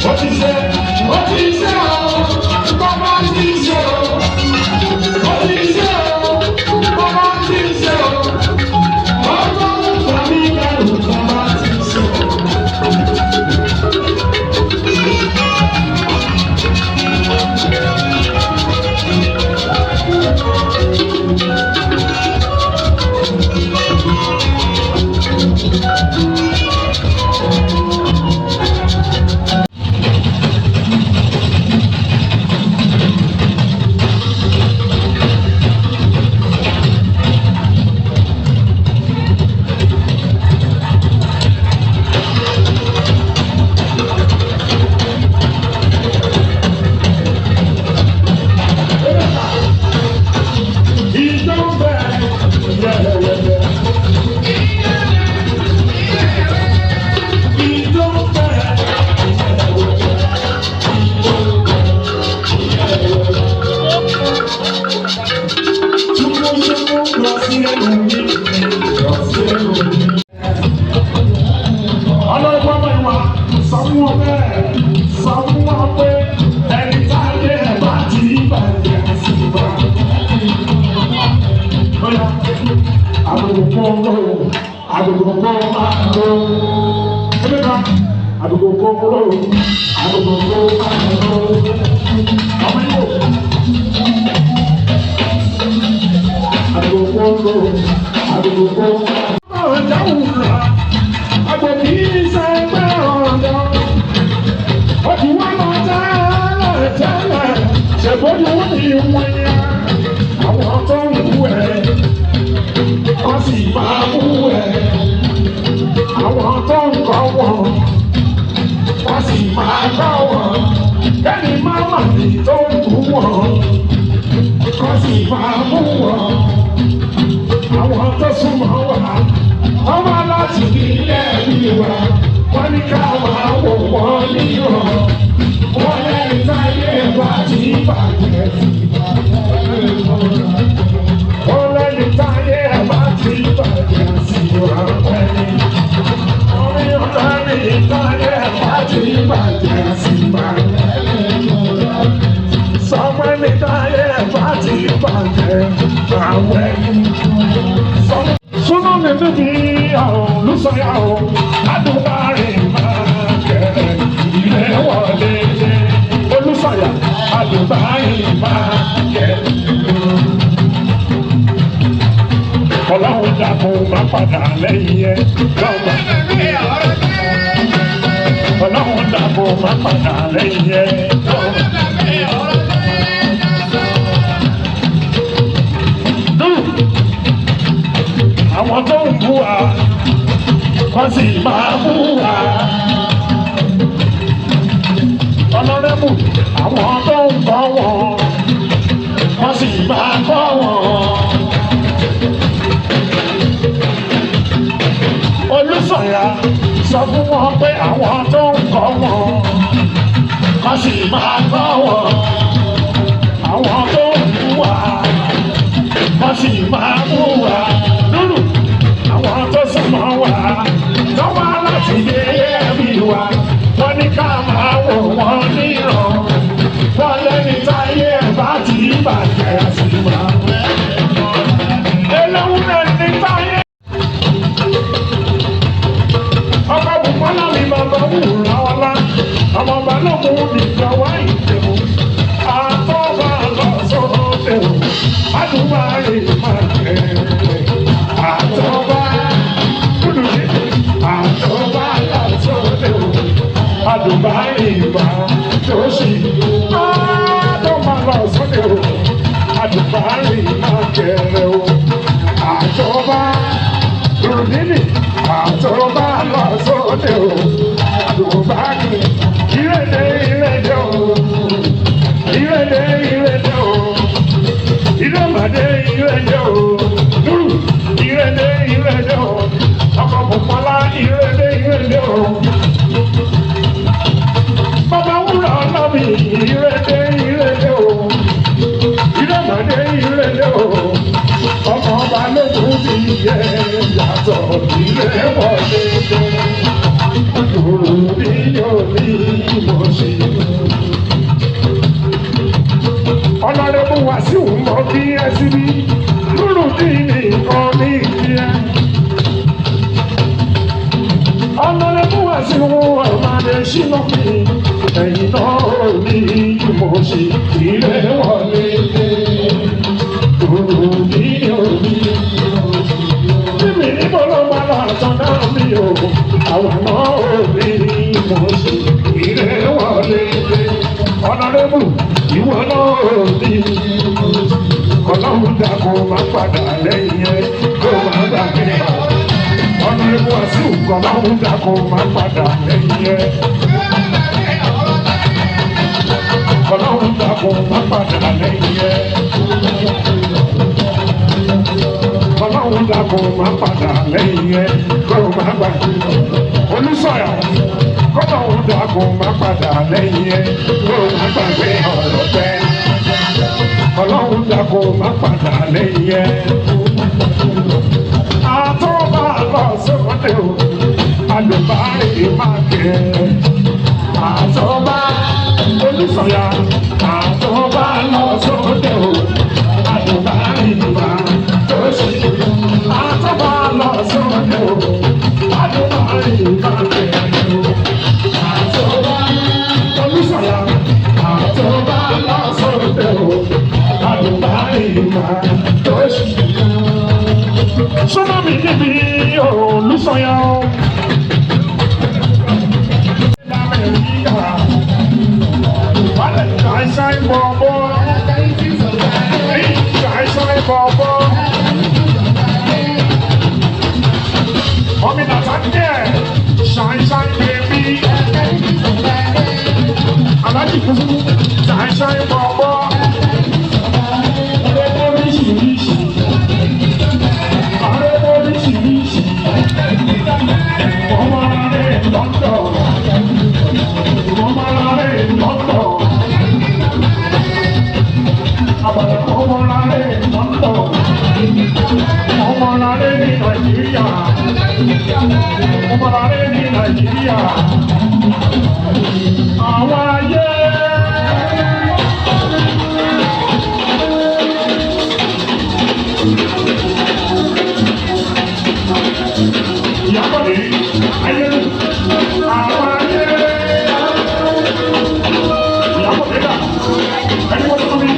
What is it? ọlọ́gbọ́n mi wá sọ fún wọn bẹ́ẹ̀ sọ fún wọn pé ẹni táyé ẹ̀ bá ti bàjẹ́ sí wa. Agogo máa ń lo ẹgbẹ́ta agogo máa ń lo ọmọ yóò agogo ọjà wùrà agbègbè ìṣẹ́gbẹ́ ọ̀dọ́ ọdí wọn lọ tẹ́lẹ̀ ṣègbóni wọn ní wọn yá àwọn tó ń wú ẹ̀ wọ́n sì máa mú ẹ̀ àwọn tó ń kọ́ wọn wọ́n sì máa kọ́ wọn kẹ́ni máa mà ní tó ń kú wọn wọ́n sì máa mú wọn àwọn tó súnmọ́ wa wọ́n wá láti ilé ẹbí wa wọ́n ní ká máa wò wọ́n nírọ̀ wọ́n lẹ́yìn táyé wa ti bàjẹ́ sí wọ́n lẹ́yìn táyé wa ti bàjẹ́ sí wa pẹ́ẹ́lí wọ́n lẹ́yìn táyé wa ti bàjẹ́ sí wa sọ́mọ́ ní táyé wa ti bàjẹ́ àwọn ẹ̀yìn. Súnmọ́ mi níbi olùsọ̀yà o, adùnbárì máa kẹ̀rẹ̀ ilé wọlé dé. Olùsọ̀yà adùnbárì máa kẹ̀rẹ̀. Ọlọ́run dàpọ̀ máa padà lẹ́yìn ẹ̀ lọ́wọ́. Ọlọ́run dàpọ̀ máa padà lẹ́yìn ẹ̀ lọ́wọ́. Àwọn tó ń bú wa, wọ́n sì máa bú wa. Ọlọ́rẹ́mù, àwọn tó ń kọ́ wọn, wọ́n sì máa kọ́ wọn. Olùsọ̀yà sọ fún wọn pé àwọn tó ń kọ́ wọn, wọ́n sì máa kọ́ wọn. Àwọn tó ń bú wa, wọ́n sì máa bú wa. Àwọn tó súnmọ́ wa lọ́wọ́ láti dé ẹbí wa wọ́n ní ká máa wò wọ́n nírọ̀ wọ́n lẹ́ni táyé bá ti bàjẹ́ sí wa. Eléwu lẹ́ni táyé. Ọkọ̀ Bùkọ́lá mi bàbá wùrà ọlá ọmọ Balógun nìjọba ìdèwò àtọ́wà lọ sóde o àdúrà yìí máa kẹ́rẹ́ àtọ́wà. Adùnbárì ìgbà tó ṣì tó máa lọ sóde o Adùnbárì máa kẹrẹ o àtọ́bá rùdínì àtọ́bá lọ sóde o Adùnbárì ìrẹ̀lẹ̀ o ìrẹ̀lẹ̀ o ìrẹ̀màdé ìrẹ̀lẹ̀ o dúró ìrẹ̀lẹ̀ o ọkọ̀ Bùkọ́lá ìrẹ̀lẹ̀ o. Bàbá wúrà ọlọ́mì ìrẹ̀lẹ̀ o, ìrẹ̀mọ̀dé ìrẹ̀lẹ̀ o, ọmọ Balógun ti yẹ yàtọ̀ ìrẹ̀ wọlé dé. Òrò ní yóò ní mo ṣe. Ọlọ́rẹ́bù Wàsíù mọ bí ẹ sí bí, lúrù tí nìkan ní ìdíyẹ. Ọlọ́rẹ́bù Wàsíù ọ̀màdé ṣínà mi. Ẹ̀yin náà ní mo ṣe ilé wọlé dé. Òrò ní òní. Bíbí níbo ló máa lọ àtọ̀dá mi o? Àwọn náà ní mo ṣe ilé wọlé dé. Ọ̀nàrẹ́bù ìwọ náà ní. Ọlọ́run dàkọ̀ máa padà lẹ́yìn ẹ̀ kó máa dàgbé. Ọ̀nàrẹ́bù Wàsíù Ọlọ́run dàkọ̀ máa padà lẹ́yìn ẹ̀. Ọlọ́run dàkọ̀ máa padà lẹ́yìn ẹ̀. Ọlọ́run dàkọ̀ máa padà lẹ́yìn ẹ̀ kó máa gbàgbé. Olùsọ̀yà kọ́lọ́run dàkọ̀ máa padà lẹ́yìn ẹ̀ kó máa gbàgbé ọ̀rọ̀ tẹ́. Ọlọ́run dàkọ̀ máa padà lẹ́yìn ẹ̀. àtọ́ba lọ sóde o àlùbáyé máa kẹ́ àtọ́ba Olúsọ̀yà àtọ́ba lọ sóde o àlùbáyé máa tó ṣe àtọ́ba lọ sóde o àlùbáyé máa kẹ́ àtọ́ba Olúsọ̀yà àtọ́ba lọ sóde o àlùbáyé máa tó ṣe. Súnmọ́ mi níbi Olúsọ̀yà o. Ṣáìṣáì bọ̀bọ̀, ṣáìṣáì bọ̀bọ̀. Mọ̀mí nàta díẹ̀, ṣáìṣáì bèbí. Aláàjì kúkú, ṣáìṣáì bọ̀bọ̀. Arẹ́bọ̀ oríṣiríṣi, arẹ́bọ̀ oríṣiríṣi. Ọmọ rẹ̀ lọ́tọ̀, ọmọ rẹ̀ lọ́tọ̀. Ọmọláre lọ́tọ̀, ọmọláre ní Nàìjíríà, ọmọláre ní Nàìjíríà, àwọn ayé. Ìyábọ̀dé ayé àwọn ayé. Ìyábọ̀dé dà ẹni wọ́n tó mi.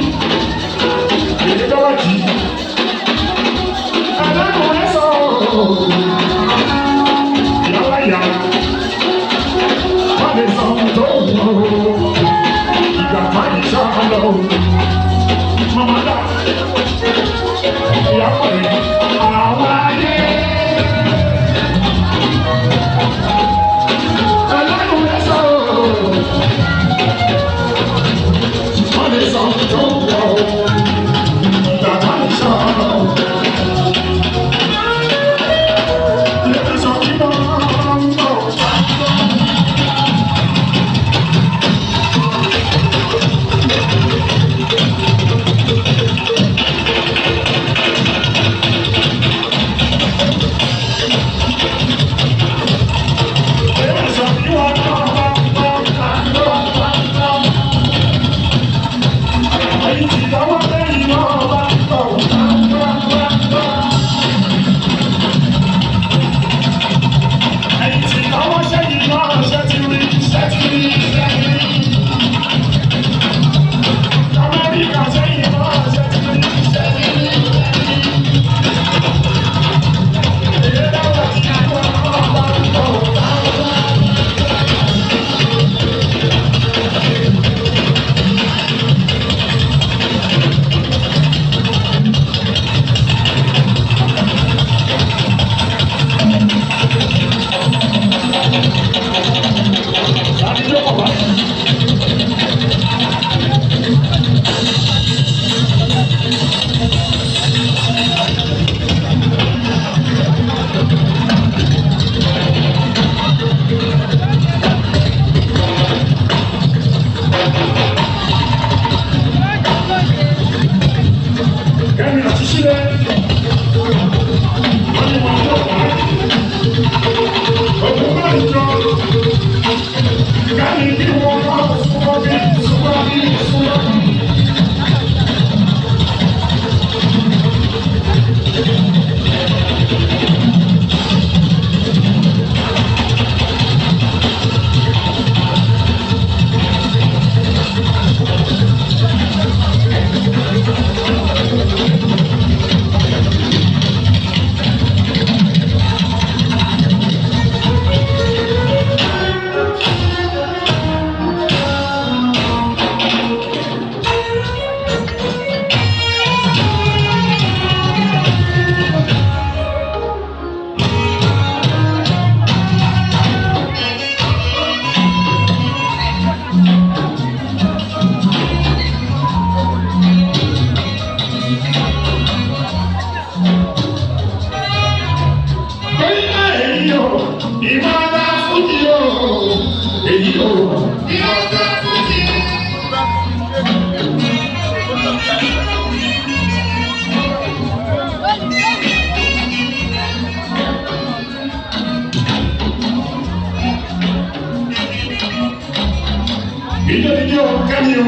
o,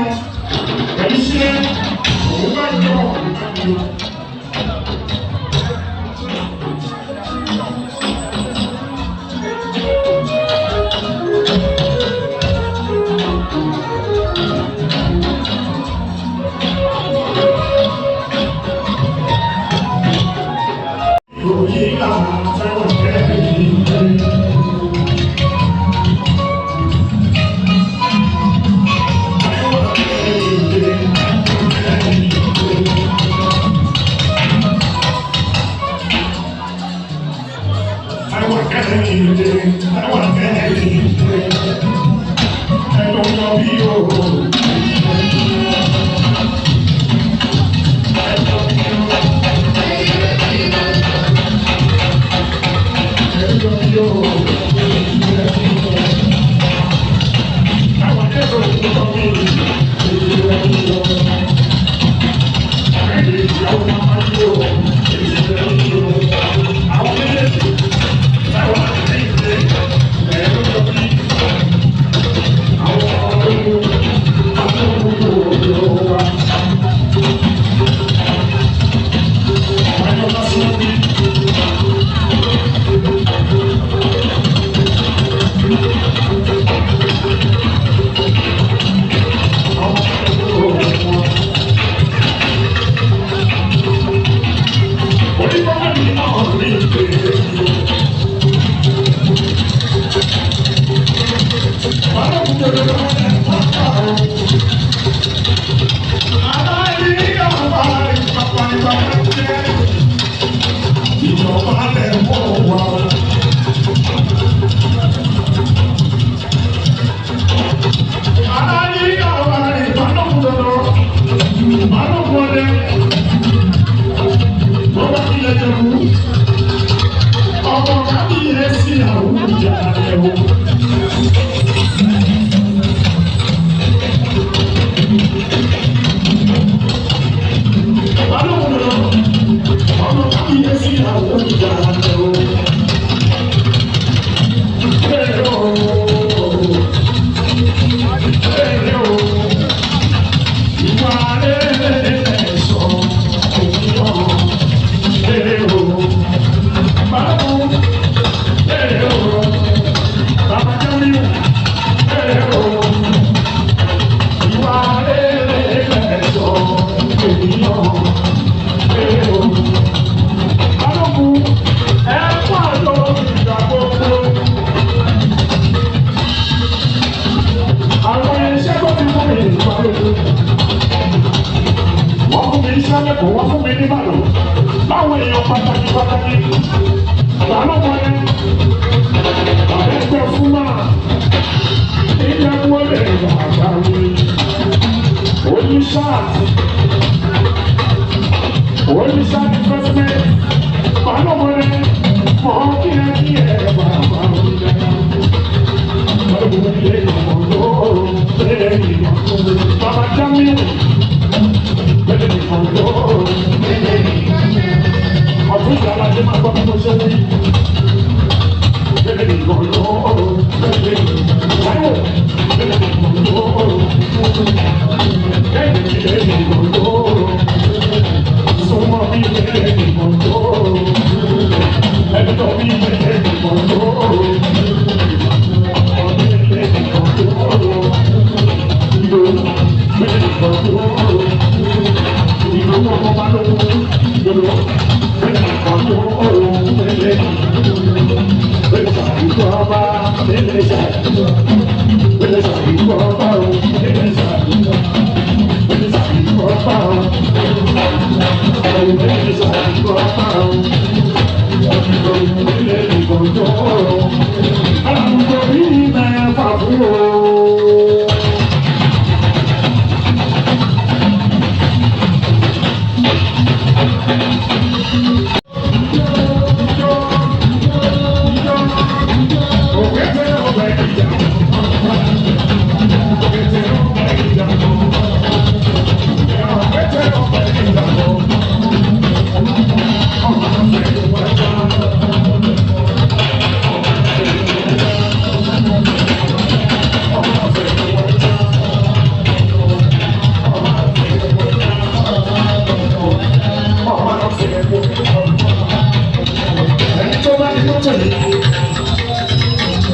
èyí ṣe òun bá yọ.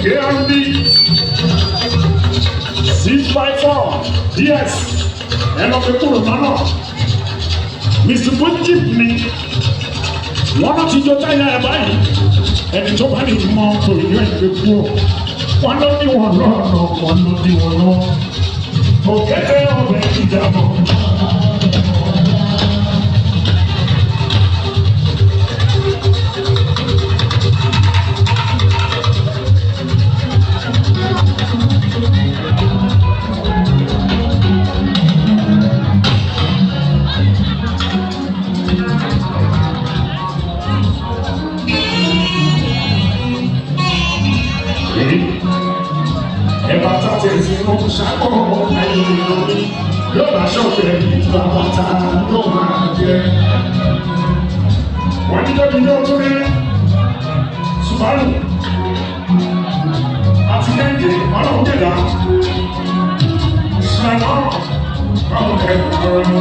KMB 654 DS ẹnọ fi kúrò nánà Mr. Bojip ni wọn náà ti jọ táyà ẹ báyìí ẹni tó bá lè mọ torí ẹ fi kú wọn lọ ní wọn lọ́nà wọn lọ ní wọn lọ òkèké ọbẹ ìjàmọ. Yóò bá ṣọ̀fẹ̀ bàbàtà ló máa jẹ. Wọ́n ní lóbi yóò tún rí Subaru àti Kẹ́hìndé ọlọ́run dèdà. Ṣùgbọ́n báwo kẹ́ ọ̀rọ̀ ni.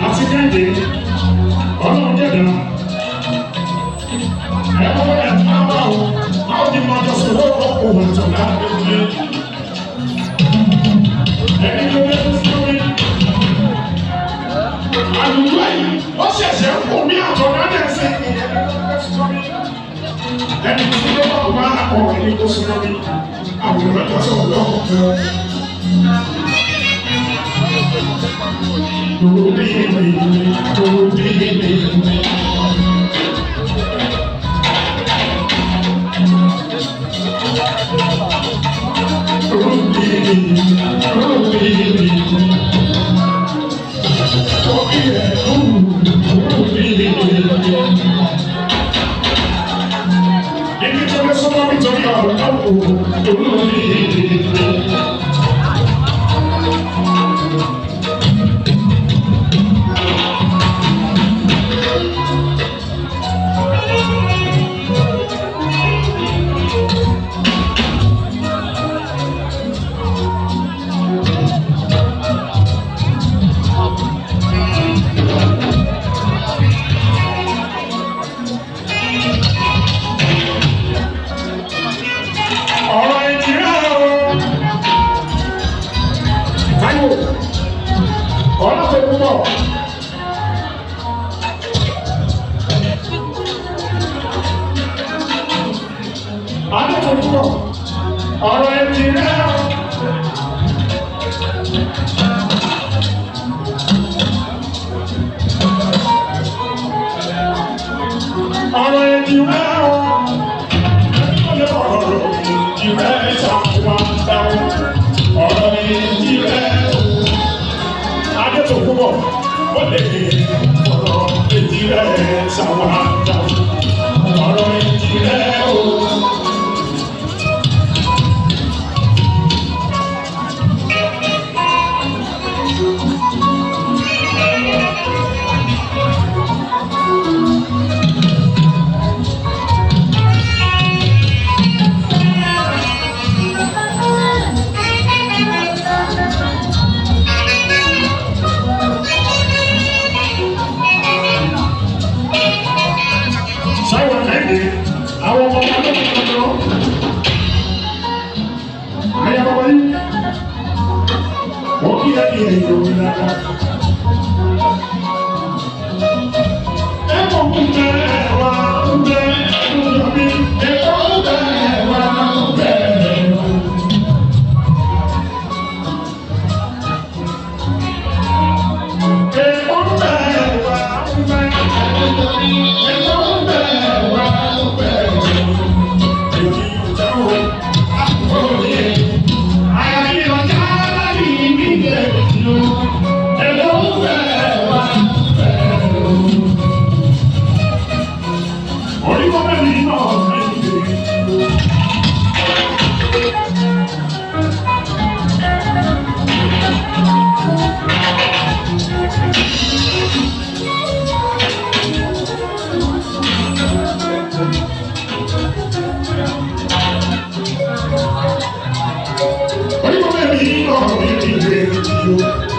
Àti Kẹ́hìndé ọlọ́run dẹ̀dá ẹ̀kọ́ ẹ̀ máa bá wọn máa di máa jọ sọ̀rọ̀ ọkọ̀ wọn tó láàbẹ̀ ẹni tó lé tó fún mi. Àlùkò yìí ó ṣẹ̀ṣẹ̀ ń kó mi àtọ̀dá dẹ̀sẹ̀ ẹni tó lé wà wá ọ̀rọ̀ ẹni tó sọ̀rọ̀ mi àwòrán tó sọ̀rọ̀ lọ́wọ́. Ọ̀rọ̀ ẹ̀jì rẹ̀ ọ̀rọ̀ ẹ̀jì rẹ̀ ọ̀rọ̀ ẹ̀jì rẹ̀ ṣàkóso ọ̀rọ̀ ẹ̀jì rẹ̀ Adétòkúnbọ̀ wọlé ọ̀rọ̀ ẹ̀jì rẹ̀ ṣàwádà ọ̀rọ̀ ẹ̀jì rẹ̀ o. Àwọn ọmọ ọmọ tó kọ̀ lọ. Àyà bàbá yìí. Wọ́n kí ẹ kí ẹ yọ omi lára. Ẹ̀kọ́ ń bẹ̀ wá ń bẹ̀ lórí ẹ̀kọ́ ń bẹ̀ wá ń bẹ̀ lórí. Ẹ̀kọ́ ń bẹ̀ wá ń bẹ̀. Orí mo bẹ̀rẹ̀ yìí lọ, mi kì í gbé yìí o.